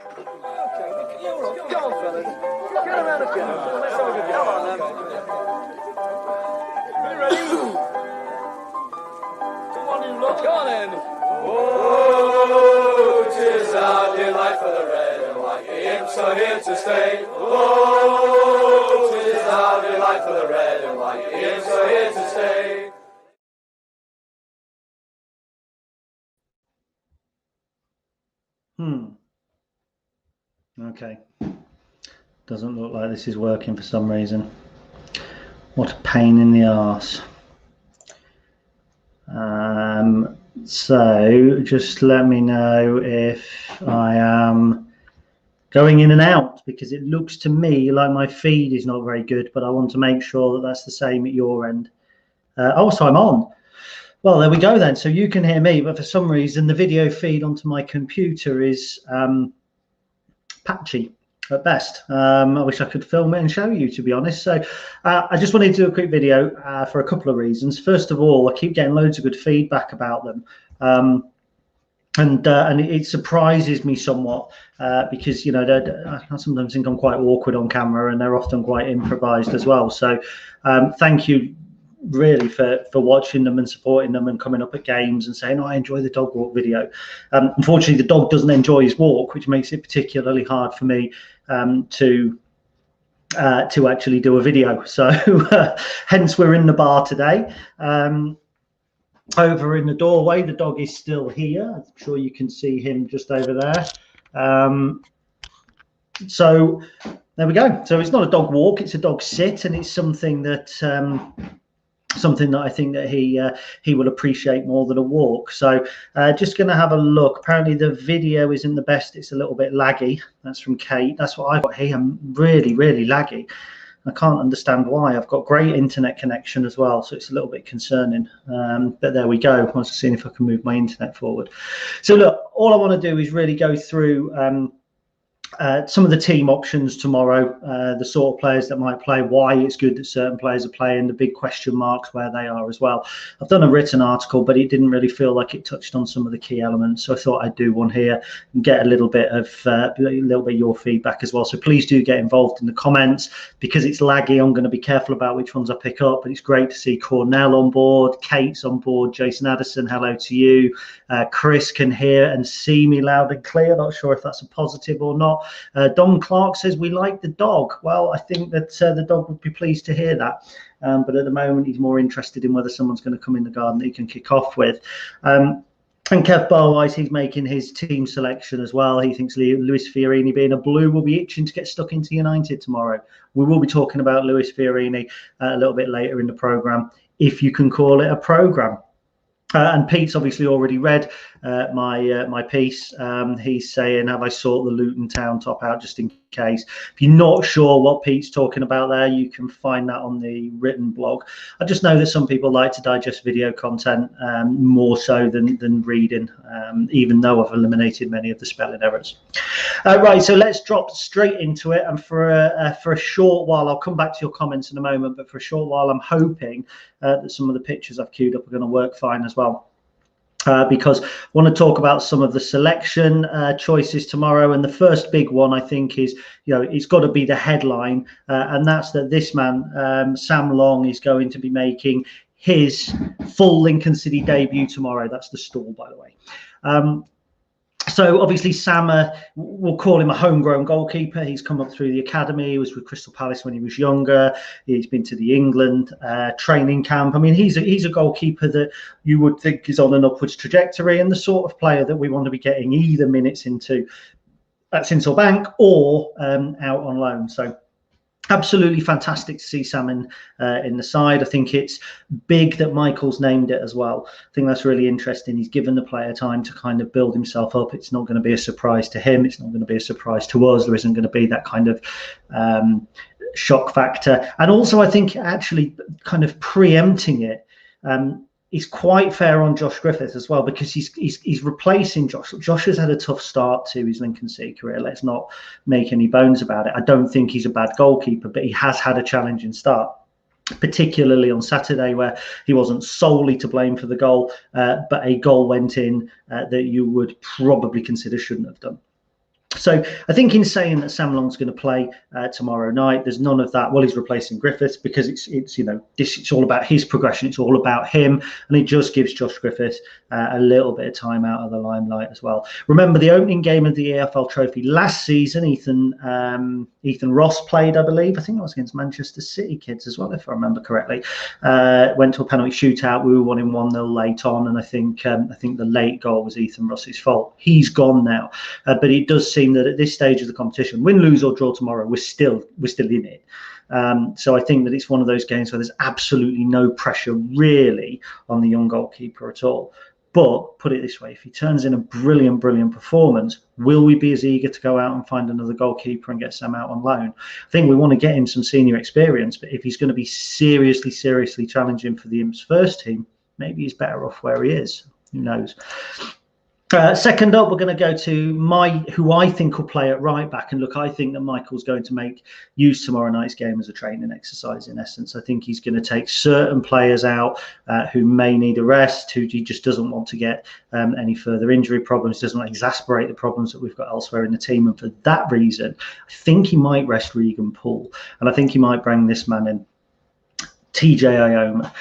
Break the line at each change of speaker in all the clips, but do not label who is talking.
Go on, fellas. Get around the corner. Let's have a good go. Come on, then. You ready? Come on, you lot. Go on, then.
Oh, 'tis our delight for the red and white. The Imps are here to stay. Oh, 'tis our delight for the red and white. The Imps are here to stay.
Okay. Doesn't look like this is working for some reason. What a pain in the arse. So just let me know if I am going in and out, because it looks to me like my feed is not very good, but I want to make sure that that's the same at your end. Oh, so I'm on. Well, there we go then. So you can hear me, but for some reason the video feed onto my computer is patchy at best. I wish I could film it and show you, to be honest. So I just wanted to do a quick video for a couple of reasons. First of all, I keep getting loads of good feedback about them, and it surprises me somewhat because, you know, I sometimes think I'm quite awkward on camera, and they're often quite improvised as well. So thank you really for watching them and supporting them and coming up at games and saying, oh, I enjoy the dog walk video. Unfortunately, the dog doesn't enjoy his walk, which makes it particularly hard for me to actually do a video. So hence we're in the bar today. Over in the doorway, the dog is still here. I'm sure you can see him just over there. So there we go. So it's not a dog walk, it's a dog sit, and it's something that I think that he will appreciate more than a walk. So just going to have a look. Apparently the video isn't the best. It's a little bit laggy. That's from Kate. That's what I've got here. I'm really laggy. I can't understand why. I've got great internet connection as well, so it's a little bit concerning. But there we go. I was seeing if I can move my internet forward. So look, all I want to do is really go through some of the team options tomorrow, the sort of players that might play, why it's good that certain players are playing, the big question marks where they are as well. I've done a written article, but it didn't really feel like it touched on some of the key elements, so I thought I'd do one here and get a little bit of your feedback as well. So please do get involved in the comments. Because it's laggy, I'm going to be careful about which ones I pick up, but it's great to see Cornell on board, Kate's on board, Jason Addison, hello to you. Chris can hear and see me loud and clear. Not sure if that's a positive or not. Don Clark says we like the dog. Well, I think that the dog would be pleased to hear that, but at the moment he's more interested in whether someone's going to come in the garden that he can kick off with. And Kev Barwise, he's making his team selection as well. He thinks Luis Fiorini, being a blue, will be itching to get stuck into United tomorrow. We will be talking about Luis Fiorini a little bit later in the programme, if you can call it a programme. And Pete's obviously already read my piece. He's saying, have I sought the Luton Town top out just in case? If you're not sure what Pete's talking about there, you can find that on the written blog. I just know that some people like to digest video content more so than reading, even though I've eliminated many of the spelling errors. Right, so let's drop straight into it. And for a short while, I'll come back to your comments in a moment, but for a short while, I'm hoping that some of the pictures I've queued up are going to work fine as well. Because I want to talk about some of the selection choices tomorrow. And the first big one, I think, is, you know, it's got to be the headline. And that's that this man, Sam Long, is going to be making his full Lincoln City debut tomorrow. That's the stall, by the way. So obviously Sam, we'll call him a homegrown goalkeeper. He's come up through the academy. He was with Crystal Palace when he was younger. He's been to the England training camp. I mean, he's a goalkeeper that you would think is on an upwards trajectory, and the sort of player that we want to be getting either minutes into at Sinsel Bank or out on loan. So absolutely fantastic to see Sam in the side. I think it's big that Michael's named it as well. I think that's really interesting. He's given the player time to kind of build himself up. It's not going to be a surprise to him. It's not going to be a surprise to us. There isn't going to be that kind of shock factor. And also, I think actually kind of preempting it is quite fair on Josh Griffiths as well, because he's replacing Josh. Josh has had a tough start to his Lincoln City career. Let's not make any bones about it. I don't think he's a bad goalkeeper, but he has had a challenging start, particularly on Saturday, where he wasn't solely to blame for the goal, but a goal went in that you would probably consider shouldn't have done. So I think in saying that Sam Long's going to play tomorrow night, there's none of that. Well, he's replacing Griffiths because it's you know, it's all about his progression. It's all about him, and it just gives Josh Griffiths a little bit of time out of the limelight as well. Remember the opening game of the EFL Trophy last season, Ethan Ross played, I believe. I think that was against Manchester City kids as well, if I remember correctly. Went to a penalty shootout. We were 1-1 late on, and I think the late goal was Ethan Ross's fault. He's gone now, but it does seem that at this stage of the competition, win, lose or draw tomorrow, we're still in it. So I think that it's one of those games where there's absolutely no pressure really on the young goalkeeper at all. But put it this way, if he turns in a brilliant performance, will we be as eager to go out and find another goalkeeper and get Sam out on loan? I think we want to get him some senior experience, but if he's going to be seriously challenging for the Imps first team, maybe he's better off where he is. Who knows? Second up, we're going to go to who I think will play at right back. And look, I think that Michael's going to use tomorrow night's game as a training exercise, in essence. I think he's going to take certain players out who may need a rest, who he just doesn't want to get any further injury problems, doesn't want to exasperate the problems that we've got elsewhere in the team. And for that reason, I think he might rest Regan Poole. And I think he might bring this man in, TJ Ioma.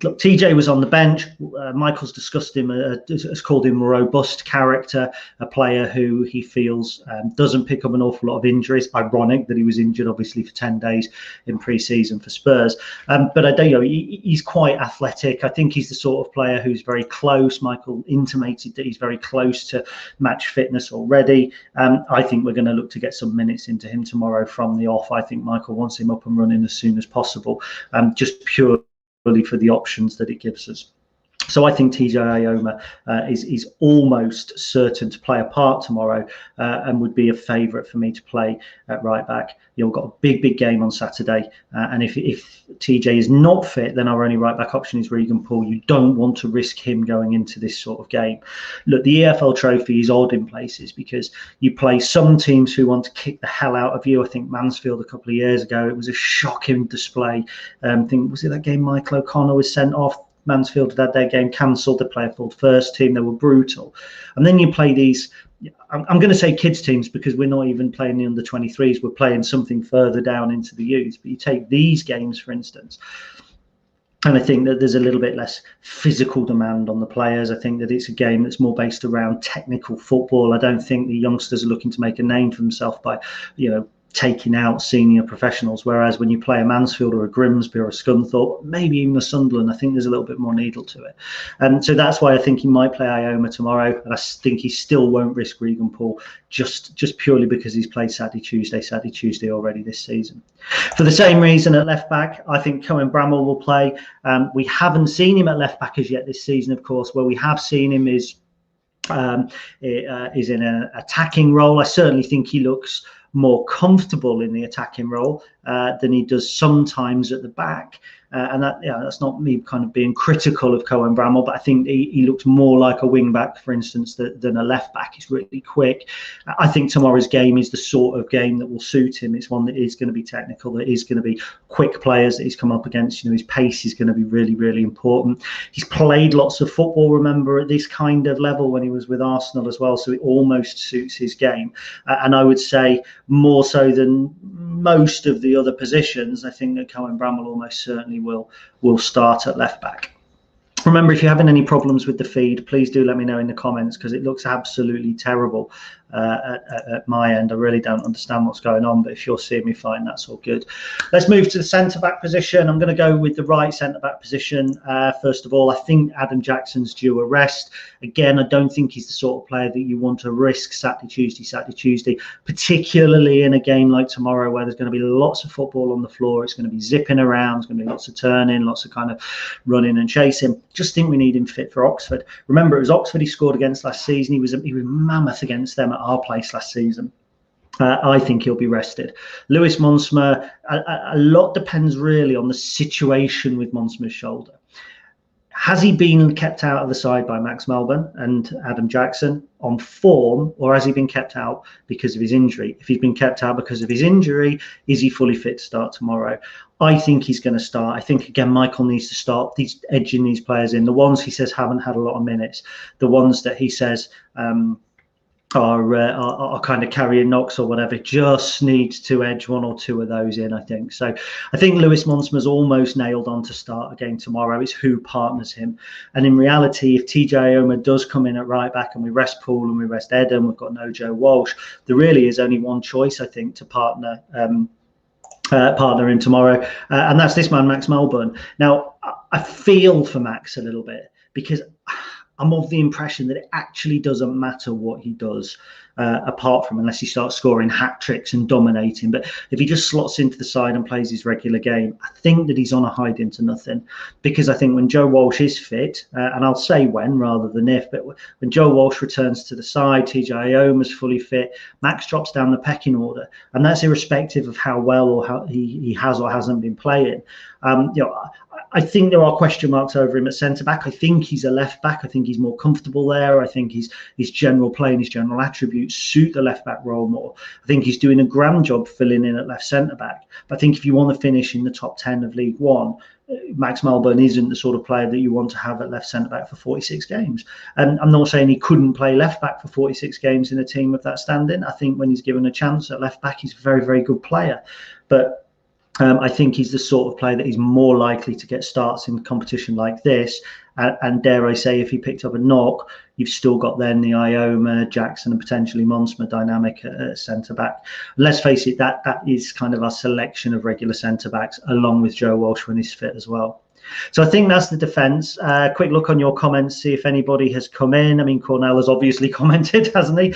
Look, TJ was on the bench. Michael's discussed him, has called him a robust character, a player who he feels doesn't pick up an awful lot of injuries. Ironic that he was injured, obviously, for 10 days in pre-season for Spurs. But I don't know, he's quite athletic. I think he's the sort of player who's very close. Michael intimated that he's very close to match fitness already. I think we're going to look to get some minutes into him tomorrow from the off. I think Michael wants him up and running as soon as possible, just pure for the options that it gives us. So I think TJ Ioma is almost certain to play a part tomorrow and would be a favourite for me to play at right back. You've got a big game on Saturday, and if TJ is not fit, then our only right back option is Regan Poole. You don't want to risk him going into this sort of game. Look, the EFL Trophy is odd in places because you play some teams who want to kick the hell out of you. I think Mansfield a couple of years ago, it was a shocking display. Was it that game Michael O'Connor was sent off? Mansfield had their game cancelled. They play a full first team. They were brutal. And then you play these, I'm going to say kids teams because we're not even playing the under 23s. We're playing something further down into the youth. But you take these games, for instance, and I think that there's a little bit less physical demand on the players. I think that it's a game that's more based around technical football. I don't think the youngsters are looking to make a name for themselves by, taking out senior professionals, whereas when you play a Mansfield or a Grimsby or a Scunthorpe, maybe even a Sunderland, I think there's a little bit more needle to it. And so that's why I think he might play Ioma tomorrow, and I think he still won't risk Regan Poole just purely because he's played Saturday Tuesday already this season. For the same reason at left back, I think Cohen Bramall will play. We haven't seen him at left back as yet this season, of course. Where we have seen him is in an attacking role. I certainly think he looks more comfortable in the attacking role than he does sometimes at the back. And that's not me kind of being critical of Cohen Bramall, but I think he looks more like a wing back, for instance, than a left back. He's really quick. I think tomorrow's game is the sort of game that will suit him. It's one that is going to be technical, that is going to be quick players that he's come up against. His pace is going to be really important. He's played lots of football, remember, at this kind of level when he was with Arsenal as well, so it almost suits his game. And I would say more so than most of the other positions, I think that Cohen Bramall almost certainly will start at left back. Remember, if you're having any problems with the feed, please do let me know in the comments because it looks absolutely terrible at my end. I really don't understand what's going on, but if you're seeing me fine, that's all good. Let's move to the centre-back position. I'm going to go with the right centre-back position. First of all, I think Adam Jackson's due a rest. Again, I don't think he's the sort of player that you want to risk Saturday, Tuesday, particularly in a game like tomorrow where there's going to be lots of football on the floor. It's going to be zipping around. There's going to be lots of turning, lots of kind of running and chasing. Just think we need him fit for Oxford. Remember, it was Oxford he scored against last season. He was mammoth against them at our place last season. I think he'll be rested. Lewis Monsmer, a lot depends really on the situation with Monsmer's shoulder. Has he been kept out of the side by Max Melbourne and Adam Jackson on form, or has he been kept out because of his injury? If he's been kept out because of his injury, is he fully fit to start tomorrow? I think he's going to start. I think, again, Michael needs to start edging these players in. The ones he says haven't had a lot of minutes, the ones that he says are kind of carrying knocks or whatever, just needs to edge one or two of those in, I think. So I think Lewis Monsma's almost nailed on to start again tomorrow. It's who partners him. And in reality, if TJ Ioma does come in at right back and we rest Poole and we rest Eden, we've got no Joe Walsh, there really is only one choice, I think, to partner him tomorrow, and that's this man, Max Melbourne. Now, I feel for Max a little bit, because I'm of the impression that it actually doesn't matter what he does, apart from unless he starts scoring hat tricks and dominating. But if he just slots into the side and plays his regular game, I think that he's on a hide into nothing. Because I think when Joe Walsh is fit, and I'll say when rather than if, but when Joe Walsh returns to the side, TJ Ioma's fully fit, Max drops down the pecking order, and that's irrespective of how well or how he has or hasn't been playing. I think there are question marks over him at centre-back. I think he's a left-back. I think he's more comfortable there. I think his general play and his general attributes suit the left-back role more. I think he's doing a grand job filling in at left centre-back. But I think if you want to finish in the top 10 of League One, Max Melbourne isn't the sort of player that you want to have at left centre-back for 46 games. And I'm not saying he couldn't play left-back for 46 games in a team of that standing. I think when he's given a chance at left-back, he's a very, very good player. But I think he's the sort of player that is more likely to get starts in competition like this. And dare I say, if he picked up a knock, you've still got then the Ioma, Jackson and potentially Monsma dynamic at centre-back. Let's face it, that is kind of our selection of regular centre-backs, along with Joe Walsh when he's fit as well. So I think that's the defence. Quick look on your comments, see if anybody has come in. I mean, Cornell has obviously commented, hasn't he?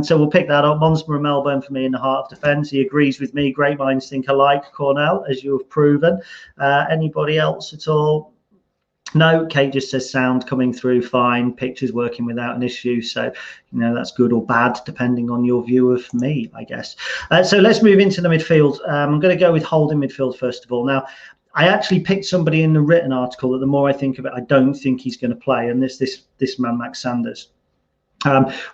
So we'll pick that up. Monsma and Melbourne for me in the heart of defence. He agrees with me. Great minds think alike, Cornell, as you have proven. Anybody else at all? No, Kate just says sound coming through fine, pictures working without an issue. So, that's good or bad, depending on your view of me, I guess. So let's move into the midfield. I'm going to go with holding midfield first of all. Now, I actually picked somebody in the written article that the more I think of it, I don't think he's going to play. And this man, Max Sanders.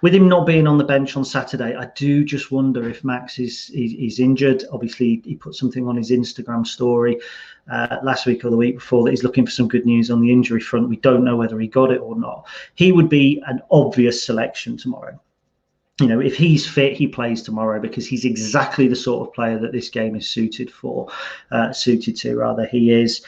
With him not being on the bench on Saturday, I do just wonder if Max is injured. Obviously, he put something on his Instagram story last week or the week before that he's looking for some good news on the injury front. We don't know whether he got it or not. He would be an obvious selection tomorrow. If he's fit, he plays tomorrow, because he's exactly the sort of player that this game is suited to. He is.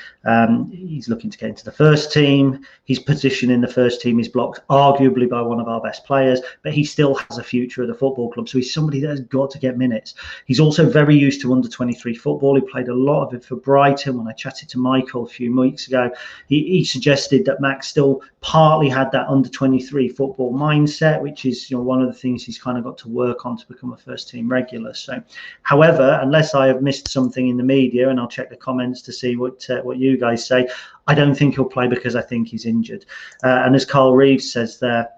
He's looking to get into the first team. His position in the first team is blocked arguably by one of our best players, but he still has a future at the football club. So he's somebody that has got to get minutes. He's also very used to under-23 football. He played a lot of it for Brighton. When I chatted to Michael a few weeks ago, he suggested that Max still partly had that under-23 football mindset, which is one of the things he's kind of got to work on to become a first team regular. So, however, unless I have missed something in the media, and I'll check the comments to see what you guys say, I don't think he'll play because I think he's injured. And as Carl Reeves says there,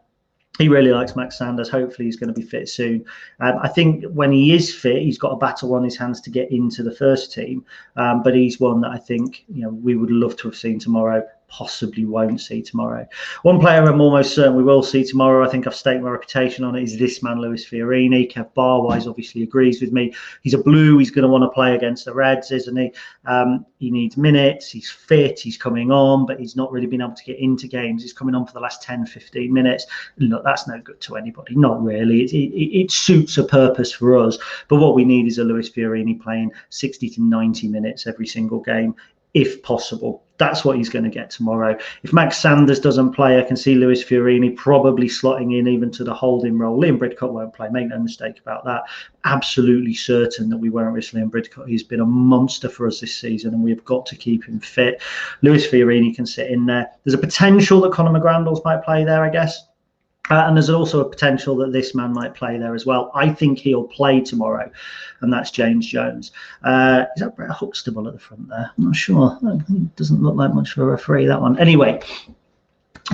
he really likes Max Sanders. Hopefully he's going to be fit soon. I think when he is fit, he's got a battle on his hands to get into the first team. But he's one that I think we would love to have seen tomorrow. Possibly won't see tomorrow. One player I'm almost certain we will see tomorrow, I think I've staked my reputation on it, is this man, Lewis Fiorini. Kev Barwise obviously agrees with me. He's a blue. He's going to want to play against the Reds, isn't he? He needs minutes. He's fit. He's coming on, but he's not really been able to get into games. He's coming on for the last 10, 15 minutes. Look, that's no good to anybody. Not really. It suits a purpose for us. But what we need is a Lewis Fiorini playing 60 to 90 minutes every single game, if possible. That's what he's going to get tomorrow. If Max Sanders doesn't play, I can see Lewis Fiorini probably slotting in even to the holding role. Liam Bridcut won't play, make no mistake about that. Absolutely certain that we won't risk Liam Bridcut. He's been a monster for us this season, and we've got to keep him fit. Lewis Fiorini can sit in there. There's a potential that Conor McGrandles might play there, I guess. And there's also a potential that this man might play there as well. I think he'll play tomorrow, and that's James Jones. Is that Brett Huxtable at the front there? I'm not sure. It doesn't look like much of a referee, that one. Anyway,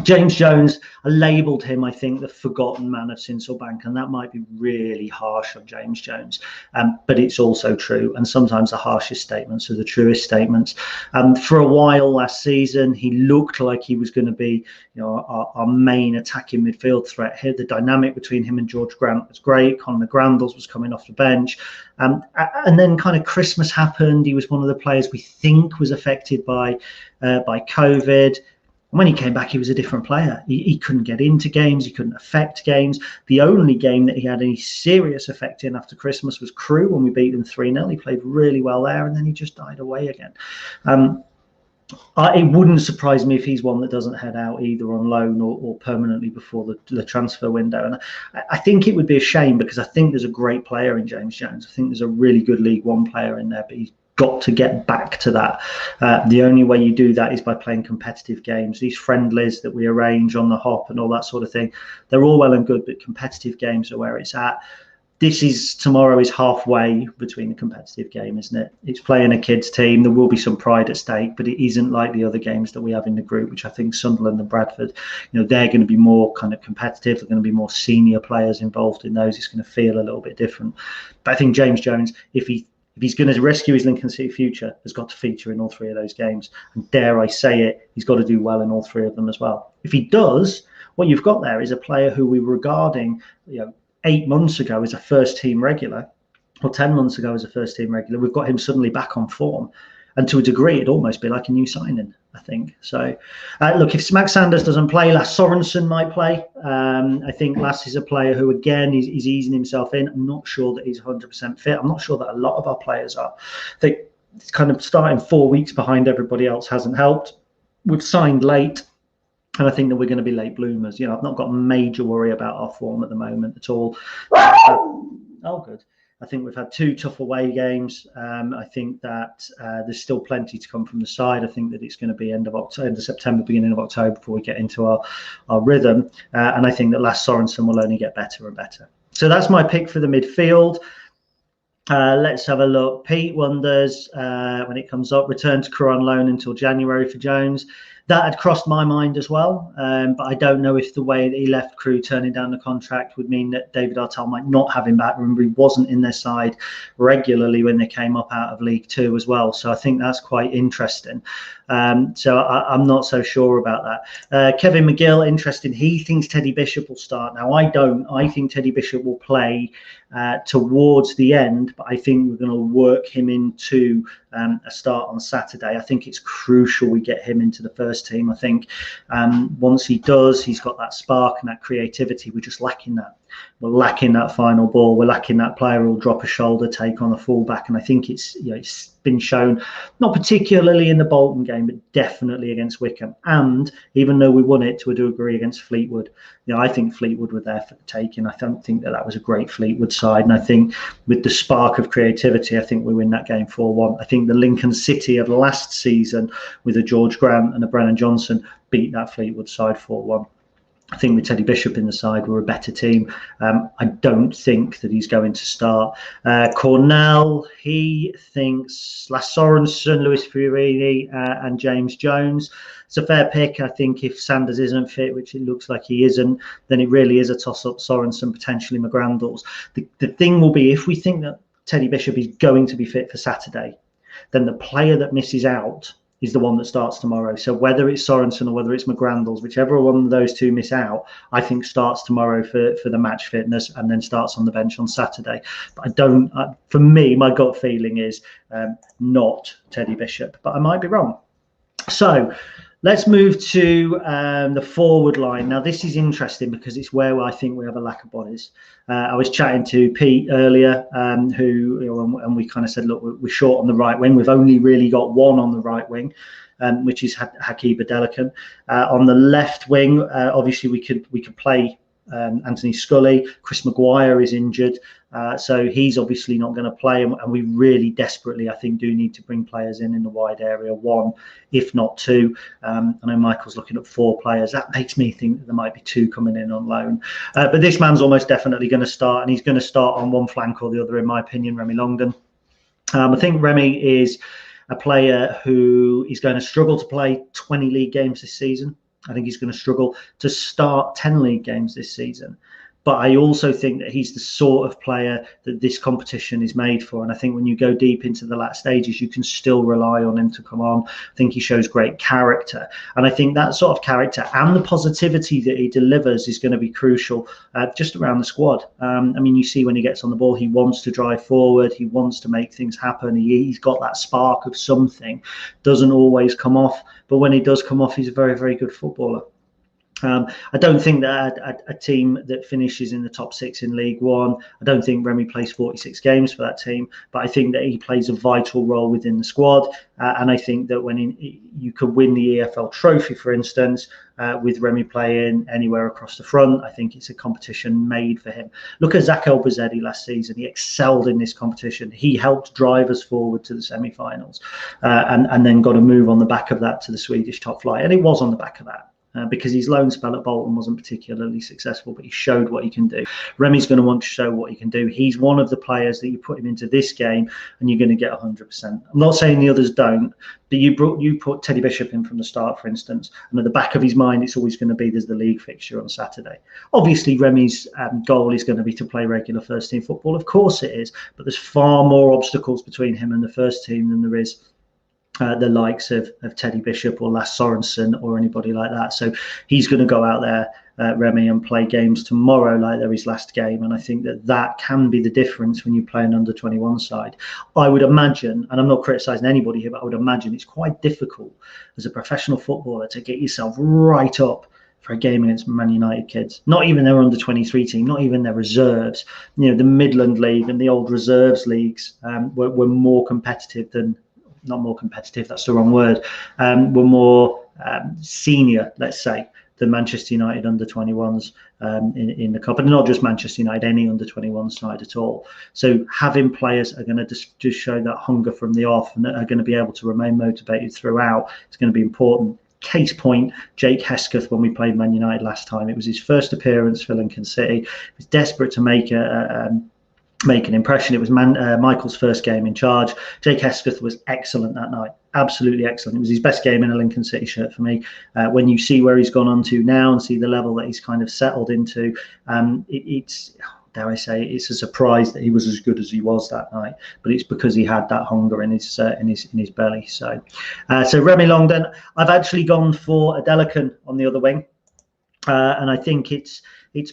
James Jones, I labelled him, I think, the forgotten man of Sincilbank, and that might be really harsh on James Jones, but it's also true, and sometimes the harshest statements are the truest statements. For a while last season, he looked like he was going to be our main attacking midfield threat here. The dynamic between him and George Grant was great. Conor McGrandles was coming off the bench, and then kind of Christmas happened. He was one of the players we think was affected by COVID. And when he came back, he was a different player. He couldn't get into games. He couldn't affect games. The only game that he had any serious effect in after Christmas was Crewe when we beat them 3-0. He played really well there, and then he just died away again. It wouldn't surprise me if he's one that doesn't head out either on loan or permanently before the transfer window. And I think it would be a shame, because I think there's a great player in James Jones. I think there's a really good League One player in there, but he's got to get back to that. The only way you do that is by playing competitive games. These friendlies that we arrange on the hop and all that sort of thing, they're all well and good, but competitive games are where it's at. Tomorrow is halfway between the competitive game, isn't it? It's playing a kids team. There will be some pride at stake, but it isn't like the other games that we have in the group, which I think Sunderland and Bradford, they're going to be more kind of competitive. They're going to be more senior players involved in those. It's going to feel a little bit different. But I think James Jones, if he's going to rescue his Lincoln City future, has got to feature in all three of those games. And dare I say it, he's got to do well in all three of them as well. If he does, what you've got there is a player who we were regarding, 8 months ago as a first team regular, or 10 months ago as a first team regular. We've got him suddenly back on form, and to a degree it'd almost be like a new signing, I think. So look, if Max Sanders doesn't play, Lasse Sorensen might play. I think Lasse is a player who, again, is easing himself in. I'm not sure that he's 100% fit. I'm not sure that a lot of our players are. I think it's kind of starting 4 weeks behind everybody else hasn't helped. We've signed late, and I think that we're going to be late bloomers. I've not got major worry about our form at the moment at all. Oh, good. I think we've had 2 tough away games. I think that there's still plenty to come from the side. I think that it's going to be end of September, beginning of October before we get into our rhythm. And I think that Lasse Sorensen will only get better and better. So that's my pick for the midfield. Let's have a look. Pete wonders when it comes up, return to Crewe on loan until January for Jones. That had crossed my mind as well, but I don't know if the way that he left Crewe, turning down the contract, would mean that David Artell might not have him back. Remember, he wasn't in their side regularly when they came up out of League Two as well. So I think that's quite interesting. So I'm not so sure about that. Kevin McGill, interesting. He thinks Teddy Bishop will start. Now, I don't. I think Teddy Bishop will play towards the end, but I think we're going to work him into a start on Saturday. I think it's crucial we get him into the first team. I think once he does, he's got that spark and that creativity. We're just lacking that. We're lacking that final ball. We're lacking that player who'll drop a shoulder, take on a fullback. And I think it's been shown, not particularly in the Bolton game, but definitely against Wickham. And even though we won it to a degree against Fleetwood, I think Fleetwood were there for the taking. I don't think that was a great Fleetwood side. And I think with the spark of creativity, I think we win that game 4-1. I think the Lincoln City of last season with a George Grant and a Brennan Johnson beat that Fleetwood side 4-1. I think with Teddy Bishop in the side, we're a better team. I don't think that he's going to start. Cornell, he thinks Lasse Sorensen, Lewis Fiorini and James Jones. It's a fair pick. I think if Sanders isn't fit, which it looks like he isn't, then it really is a toss-up. Sorensen, potentially McGrandles. The thing will be, if we think that Teddy Bishop is going to be fit for Saturday, then the player that misses out is the one that starts tomorrow. So whether it's Sorensen or whether it's McGrandles, whichever one of those two miss out, I think starts tomorrow for the match fitness and then starts on the bench on Saturday. But for me, my gut feeling is not Teddy Bishop, but I might be wrong. So let's move to the forward line. Now, this is interesting because it's where I think we have a lack of bodies. I was chatting to Pete earlier, and we kind of said, look, we're short on the right wing. We've only really got one on the right wing, which is Hakeem Adelican. On the left wing, obviously we could play Anthony Scully. Chris Maguire is injured, so he's obviously not going to play, and we really desperately, I think, do need to bring players in the wide area, one, if not two. I know Michael's looking at 4 players. That makes me think that there might be 2 coming in on loan, but this man's almost definitely going to start, and he's going to start on one flank or the other, in my opinion, Remy Longdon. I think Remy is a player who is going to struggle to play 20 league games this season. I think he's going to struggle to start 10 league games this season. But I also think that he's the sort of player that this competition is made for. And I think when you go deep into the last stages, you can still rely on him to come on. I think he shows great character. And I think that sort of character and the positivity that he delivers is going to be crucial just around the squad. I mean, you see when he gets on the ball, he wants to drive forward. He wants to make things happen. He's got that spark of something. Doesn't always come off. But when he does come off, he's a very, very good footballer. I don't think that a team that finishes in the top 6 in League One, I don't think Remy plays 46 games for that team, but I think that he plays a vital role within the squad. And I think that when you could win the EFL trophy, for instance, with Remy playing anywhere across the front, I think it's a competition made for him. Look at Zach Elbouzedi last season. He excelled in this competition. He helped drive us forward to the semi-finals and then got a move on the back of that to the Swedish top flight. And it was on the back of that. Because his loan spell at Bolton wasn't particularly successful, but he showed what he can do. Remy's going to want to show what he can do. He's one of the players that you put him into this game and you're going to get 100%. I'm not saying the others don't, but you put Teddy Bishop in from the start, for instance, and at the back of his mind, it's always going to be there's the league fixture on Saturday. Obviously, Remy's goal is going to be to play regular first team football. Of course it is, but there's far more obstacles between him and the first team than there is the likes of Teddy Bishop or Lasse Sorensen or anybody like that. So he's going to go out there, Remy, and play games tomorrow like they're his last game. And I think that can be the difference when you play an under-21 side. I would imagine, and I'm not criticising anybody here, but I would imagine it's quite difficult as a professional footballer to get yourself right up for a game against Man United kids. Not even their under-23 team, not even their reserves. You know, the Midland League and the old reserves leagues were more competitive than, not more competitive, that's the wrong word, were more senior, let's say, than Manchester United under-21s in the cup. And not just Manchester United, any under-21 side at all. So having players are going to just show that hunger from the off and that are going to be able to remain motivated throughout. It's going to be important. Case point, Jake Hesketh, when we played Man United last time, it was his first appearance for Lincoln City. He was desperate to make an impression. It was Michael's first game in charge. Jake Hesketh was excellent that night, absolutely excellent. It was his best game in a Lincoln City shirt for me. When you see where he's gone on to now and see the level that he's kind of settled into, it's, dare I say, it's a surprise that he was as good as he was that night. But it's because he had that hunger in his belly. So Remy Longden, I've actually gone for Adelican on the other wing, and I think it's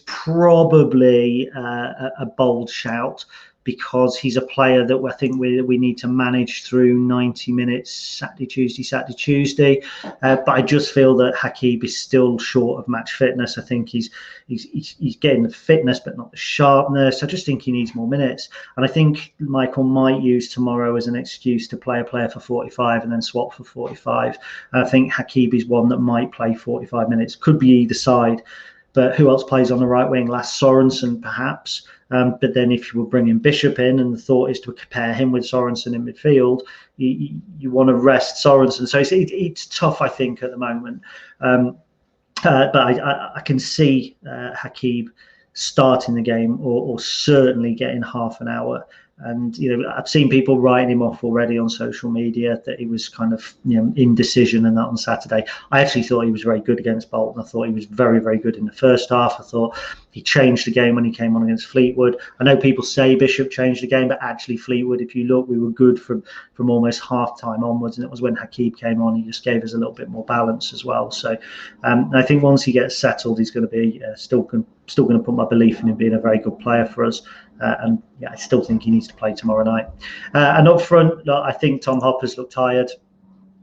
probably a bold shout because he's a player that I think we need to manage through 90 minutes Saturday, Tuesday. But I just feel that Hesketh is still short of match fitness. I think he's getting the fitness but not the sharpness. I just think he needs more minutes. And I think Michael might use tomorrow as an excuse to play a player for 45 and then swap for 45. And I think Hesketh is one that might play 45 minutes. Could be either side. But who else plays on the right wing? Lasse Sorensen, perhaps. But then if you were bringing Bishop in, and the thought is to compare him with Sorensen in midfield, you want to rest Sorensen. So it's tough, I think, at the moment. But I can see Hesketh starting the game or certainly getting half an hour. And, you know, I've seen people writing him off already on social media that he was kind of, you know, indecision and that on Saturday. I actually thought he was very good against Bolton. I thought he was very, very good in the first half. I thought he changed the game when he came on against Fleetwood. I know people say Bishop changed the game, but actually Fleetwood, if you look, we were good from almost half time onwards. And it was when Hesketh came on, he just gave us a little bit more balance as well. So I think once he gets settled, he's going to be still going to put my belief in him being a very good player for us. And yeah, I still think he needs to play tomorrow night. And up front, I think Tom Hopper's looked tired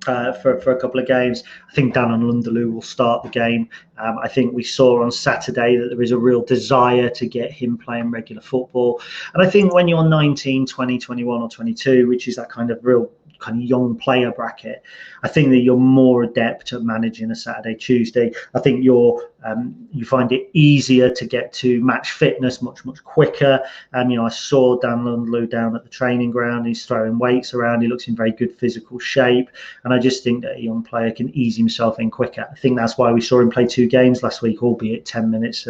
for a couple of games. I think Dannon Lundeloo will start the game. I think we saw on Saturday that there is a real desire to get him playing regular football. And I think when you're 19, 20, 21 or 22, which is that kind of real kind of young player bracket, I think that you're more adept at managing a Saturday, Tuesday. I think you find it easier to get to match fitness much quicker. You know, I saw Dan Lundeloo down at the training ground. He's throwing weights around. He looks in very good physical shape, and I just think that a young player can ease himself in quicker. I think that's why we saw him play 2 games last week, albeit 10 minutes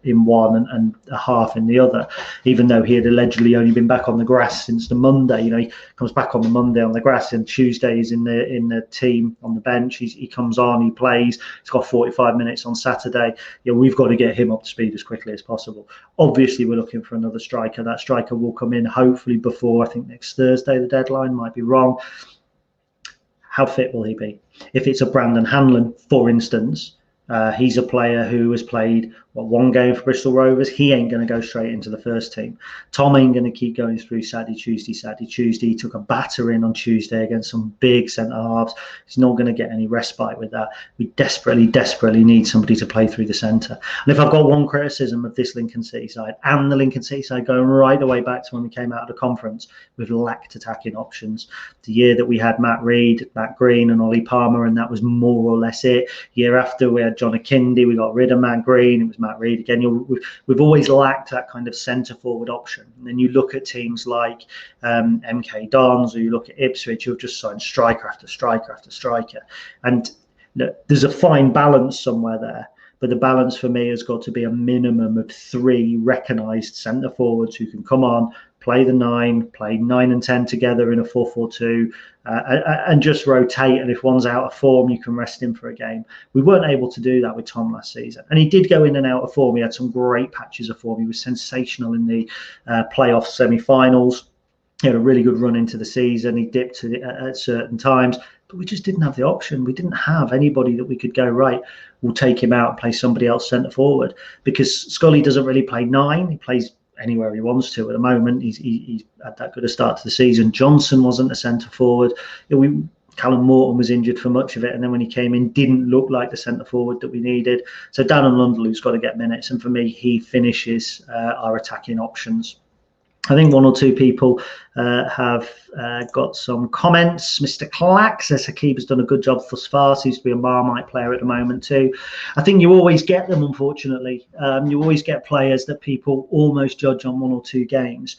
in one and a half in the other, even though he had allegedly only been back on the grass since the Monday. You know, he comes back on the Monday on the grass, and Tuesday he's in the team on the bench. He comes on, he plays. He's got 45 minutes on Saturday. Saturday. We've got to get him up to speed as quickly as possible. Obviously, we're looking for another striker. That striker will come in hopefully before, I think, next Thursday, the deadline. Might be wrong. How fit will he be? If it's a Brandon Hanlon, for instance, he's a player who has played one game for Bristol Rovers. He ain't going to go straight into the first team. Tom ain't going to keep going through Saturday, Tuesday. He took a battering on Tuesday against some big centre halves. He's not going to get any respite with that. We desperately need somebody to play through the centre. And if I've got one criticism of this Lincoln City side, and the Lincoln City side going right the way back to when we came out of the conference, we've lacked attacking options. The year that we had Matt Reed, Matt Green and Ollie Palmer, and that was more or less it. Year after we had John Akindi, we got rid of Matt Green, it was Matt Reed again. We've always lacked that kind of centre forward option. And then you look at teams like MK Dons, or you look at Ipswich, who've just signed striker after striker after striker. And there's a fine balance somewhere there. But the balance for me has got to be a minimum of 3 recognised centre forwards who can come on, play the 9, play 9 and 10 together in a 4-4-2, and just rotate. And if one's out of form, you can rest him for a game. We weren't able to do that with Tom last season. And he did go in and out of form. He had some great patches of form. He was sensational in the playoff semi-finals. He had a really good run into the season. He dipped at certain times. But we just didn't have the option. We didn't have anybody that we could go, right, we'll take him out and play somebody else centre forward. Because Scully doesn't really play 9. He plays anywhere he wants to at the moment. He's had that good a start to the season. Johnson wasn't a centre forward. Callum Morton was injured for much of it, and then when he came in, didn't look like the centre forward that we needed. So Dan and Lundalu's got to get minutes, and for me, he finishes our attacking options. I think 1 or 2 people have got some comments. Mr. Clack says Hesketh has done a good job thus far. Seems to be a Marmite player at the moment too. I think you always get them, unfortunately. You always get players that people almost judge on 1 or 2 games.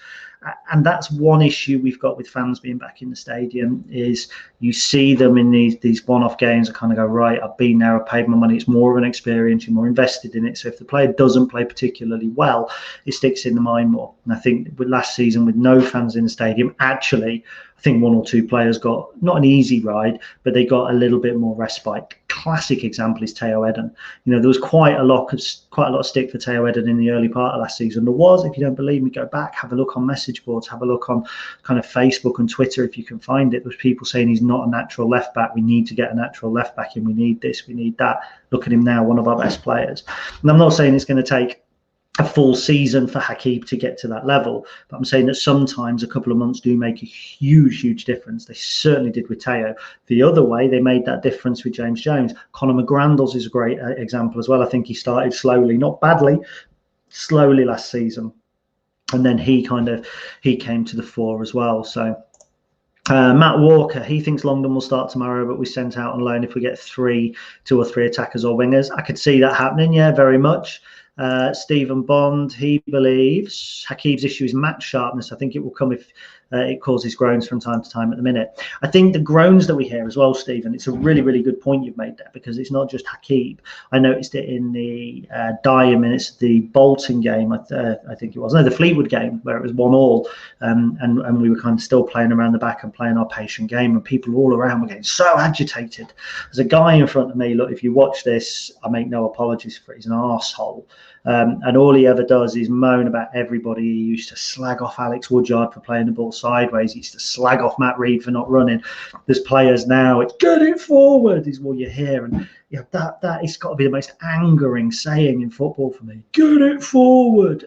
And that's one issue we've got with fans being back in the stadium, is you see them in these one-off games and kind of go, right, I've been there, I've paid my money. It's more of an experience, you're more invested in it. So if the player doesn't play particularly well, it sticks in the mind more. And I think with last season, with no fans in the stadium, actually, I think 1 or 2 players got not an easy ride, but they got a little bit more respite. Classic example is Teo Eden. There was quite a lot of stick for Teo Eden in the early part of last season. There was, if you don't believe me, go back, have a look on message boards, have a look on kind of Facebook and Twitter if you can find it. There was people saying he's not a natural left back. We need to get a natural left back in. We need this, we need that. Look at him now, one of our best players. And I'm not saying it's going to take a full season for Hesketh to get to that level, but I'm saying that sometimes a couple of months do make a huge difference. They certainly did with Teo. The other way, they made that difference with James Jones. Conor McGrandles is a great example as well. I think he started slowly, not badly, slowly last season, and then he came to the fore as well. So Matt Walker, he thinks Longdon will start tomorrow, but we sent out on loan if we get 2 or 3 attackers or wingers. I could see that happening, yeah, very much. Stephen Bond, he believes Hesketh's issue is match sharpness. I think it will come if it causes groans from time to time at the minute. I think the groans that we hear as well, Stephen, it's a really good point you've made there, because it's not just Hesketh. I noticed it in the Dyer minutes, the Bolton game, I think it was, no, the Fleetwood game, where it was 1-1, and we were kind of still playing around the back and playing our patient game, and people all around were getting so agitated. There's a guy in front of me, look, if you watch this, I make no apologies for it, he's an arsehole. And all he ever does is moan about everybody. He used to slag off Alex Woodyard for playing the ball sideways. He used to slag off Matt Reed for not running. There's players now, it's get it forward is what you hear. And that it's got to be the most angering saying in football for me. Get it forward.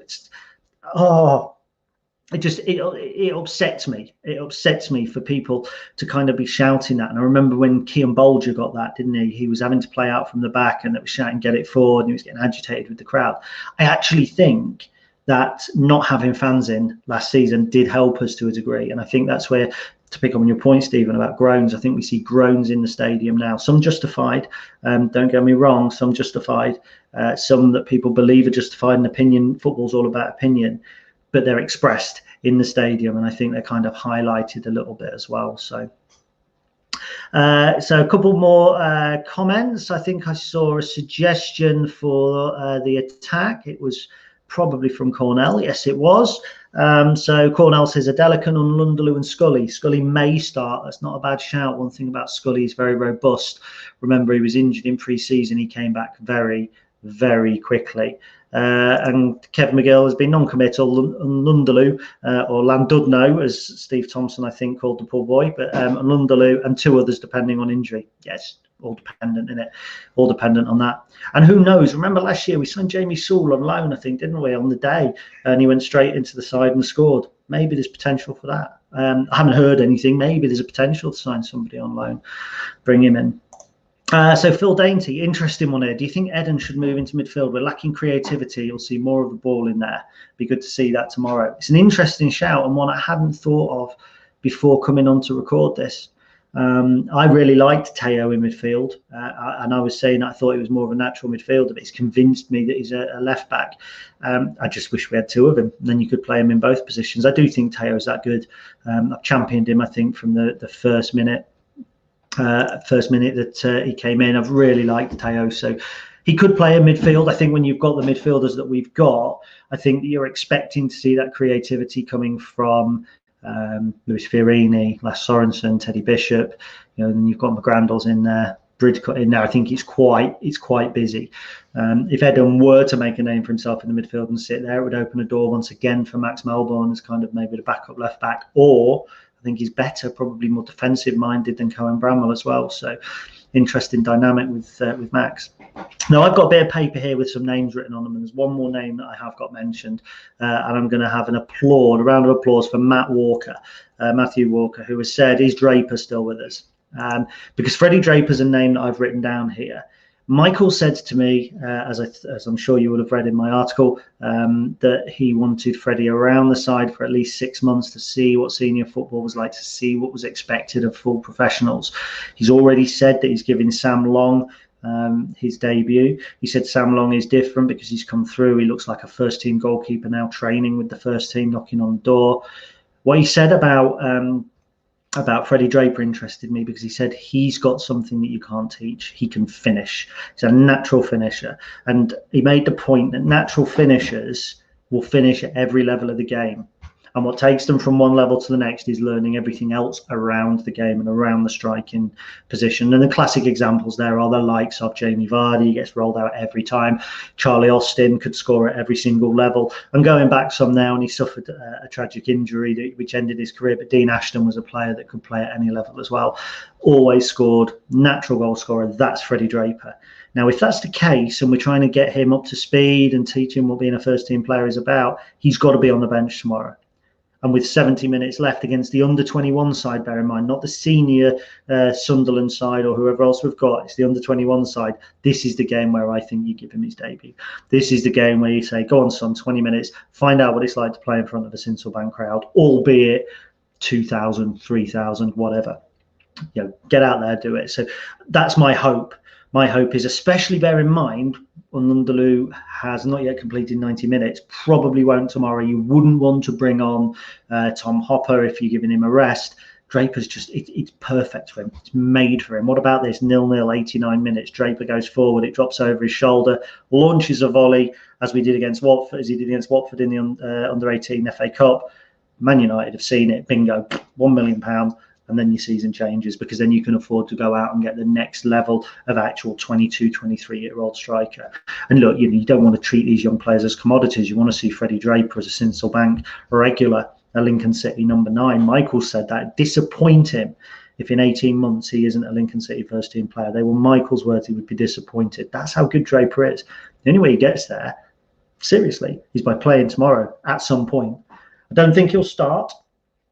It upsets me. It upsets me for people to kind of be shouting that. And I remember when Kean Bolger got that, didn't he? He was having to play out from the back and it was shouting, get it forward, and he was getting agitated with the crowd. I actually think that not having fans in last season did help us to a degree. And I think that's where, to pick up on your point, Stephen, about groans, I think we see groans in the stadium now. Some justified, don't get me wrong, some justified, some that people believe are justified in opinion. Football's all about opinion, but they're expressed in the stadium, and I think they're kind of highlighted a little bit as well. So a couple more comments. I think I saw a suggestion for the attack. It was probably from Cornell. Yes, it was. So Cornell says Adelican on Lundalu and Scully. Scully may start. That's not a bad shout. One thing about Scully, is very robust. Remember, he was injured in pre-season. He came back very very quickly. And Kevin McGill has been non-committal. Lundaloo, or Landudno, as Steve Thompson, I think, called the poor boy, but Lundaloo and 2 others depending on injury. Yes, all dependent in it, all dependent on that. And who knows? Remember last year we signed Jamie Sewell on loan, I think, didn't we, on the day, and he went straight into the side and scored. Maybe there's potential for that. I haven't heard anything. Maybe there's a potential to sign somebody on loan, bring him in. So Phil Dainty, interesting one here. Do you think Eden should move into midfield? We're lacking creativity. You'll see more of the ball in there. Be good to see that tomorrow. It's an interesting shout and one I hadn't thought of before coming on to record this. I really liked Teo in midfield, and I was saying I thought he was more of a natural midfielder, but he's convinced me that he's a left back. I just wish we had 2 of him, and then you could play him in both positions. I do think Teo is that good. I've championed him, I think, from the first minute that he came in. I've really liked Teo, so he could play in midfield. I think when you've got the midfielders that we've got, I think that you're expecting to see that creativity coming from Lewis Fiorini, Lasse Sorensen, Teddy Bishop, then you've got McGrandles in there, Bridcut in there. I think it's quite busy. If Eden were to make a name for himself in the midfield and sit there, it would open a door once again for Max Melbourne as kind of maybe the backup left back, or I think he's better, probably more defensive minded than Cohen Bramwell as well. So interesting dynamic with Max. Now I've got a bit of paper here with some names written on them, and there's one more name that I have got mentioned, and I'm going to have a round of applause for Matthew Walker, who has said, is Draper still with us? Because Freddie Draper's a name that I've written down here. Michael said to me, as I'm sure you would have read in my article, that he wanted Freddie around the side for at least 6 months to see what senior football was like, to see what was expected of full professionals. He's already said that he's giving Sam Long his debut. He said Sam Long is different because he's come through. He looks like a first-team goalkeeper now, training with the first team, knocking on the door. What he said about Freddie Draper interested me, because he said he's got something that you can't teach. He can finish. He's a natural finisher. And he made the point that natural finishers will finish at every level of the game. And what takes them from one level to the next is learning everything else around the game and around the striking position. And the classic examples there are the likes of Jamie Vardy. He gets rolled out every time. Charlie Austin could score at every single level. And going back some now, and he suffered a tragic injury which ended his career, but Dean Ashton was a player that could play at any level as well. Always scored, natural goal scorer. That's Freddie Draper. Now, if that's the case, and we're trying to get him up to speed and teach him what being a first-team player is about, he's got to be on the bench tomorrow. And with 70 minutes left against the under-21 side, bear in mind, not the senior Sunderland side or whoever else we've got, it's the under-21 side. This is the game where I think you give him his debut. This is the game where you say, go on, son, 20 minutes, find out what it's like to play in front of a Sinsel band crowd, albeit 2,000, 3,000, whatever. Get out there, do it. So that's my hope. My hope is, especially bear in mind, Lundaloo has not yet completed 90 minutes, probably won't tomorrow. You wouldn't want to bring on Tom Hopper if you're giving him a rest. Draper's just, it's perfect for him. It's made for him. What about this 0-0, 89 minutes? Draper goes forward, it drops over his shoulder, launches a volley, as he did against Watford in the under-18 FA Cup. Man United have seen it, bingo, £1 million. And then your season changes, because then you can afford to go out and get the next level of actual 22, 23-year-old striker. And look, you don't want to treat these young players as commodities. You want to see Freddie Draper as a Sinsel Bank regular, a Lincoln City number 9. Michael said that disappoint him if in 18 months he isn't a Lincoln City first-team player. They were Michael's words. He would be disappointed. That's how good Draper is. The only way he gets there, seriously, is by playing tomorrow at some point. I don't think he'll start,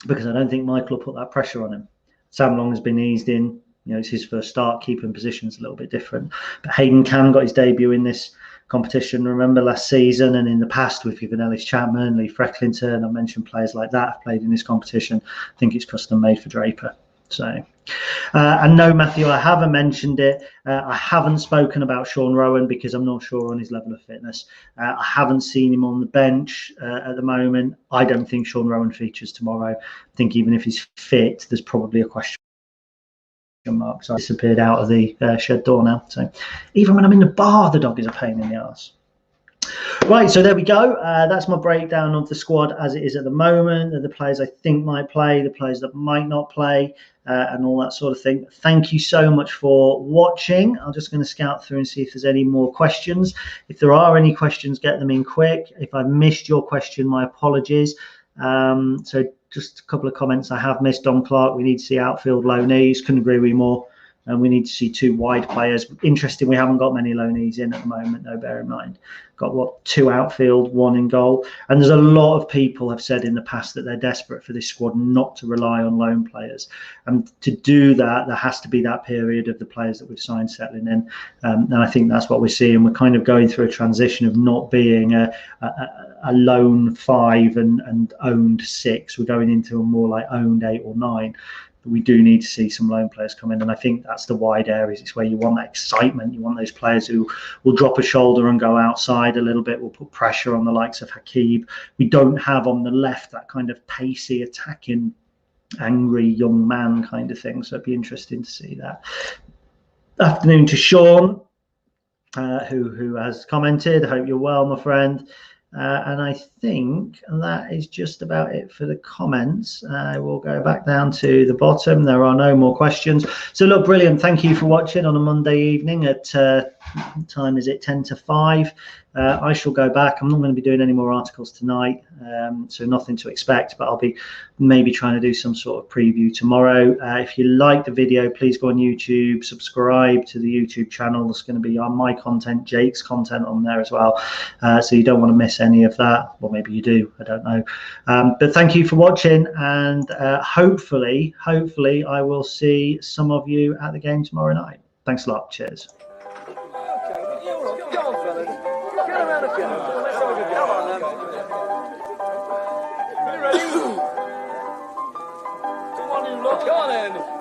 because I don't think Michael will put that pressure on him. Sam Long has been eased in. It's his first start. Keeping position's a little bit different. But Hayden Cam got his debut in this competition, remember, last season. And in the past, we've given Ellis Chapman, Lee Frecklington, I mentioned players like that have played in this competition. I think it's custom made for Draper. So, and no, Matthew, I haven't mentioned it. I haven't spoken about Sean Rowan because I'm not sure on his level of fitness. I haven't seen him on the bench at the moment. I don't think Sean Rowan features tomorrow. I think even if he's fit, there's probably a question mark. So I disappeared out of the shed door now. So even when I'm in the bar, the dog is a pain in the arse. Right, so there we go. That's my breakdown of the squad as it is at the moment, and the players I think might play, the players that might not play, and all that sort of thing. Thank you so much for watching. I'm just going to scout through and see if there's any more questions. If there are any questions, get them in quick. If I missed your question, my apologies. So just a couple of comments I have missed. Don Clark, we need to see outfield low knees. Couldn't agree with you more. And we need to see 2 wide players. Interesting, we haven't got many low knees in at the moment, though, bear in mind. Got, what, 2 outfield, 1 in goal. And there's a lot of people have said in the past that they're desperate for this squad not to rely on loan players. And to do that, there has to be that period of the players that we've signed settling in. And I think that's what we're seeing. We're kind of going through a transition of not being a lone 5 and owned 6. We're going into a more like owned 8 or 9. But we do need to see some loan players come in, and I think that's the wide areas. It's where you want that excitement. You want those players who will drop a shoulder and go outside a little bit, will put pressure on the likes of Hesketh. We don't have on the left that kind of pacey, attacking, angry young man kind of thing, so it'd be interesting to see that. Afternoon to Sean, who has commented. I hope you're well, my friend. And I think that is just about it for the comments. We'll go back down to the bottom. There are no more questions. So look, brilliant. Thank you for watching on a Monday evening at time is it 10 to 5. I shall go back. I'm not going to be doing any more articles tonight, so nothing to expect, but I'll be maybe trying to do some sort of preview tomorrow. If you like the video, please go on YouTube, subscribe to the YouTube channel. There's going to be on my content, Jake's content on there as well, so you don't want to miss any of that. Well, maybe you do, I don't know. But thank you for watching, and hopefully I will see some of you at the game tomorrow night. Thanks a lot. Cheers.
Come on, fellas. Get around the field. Let's have a good come on, then. You ready? Come on, you lot. Come on, then.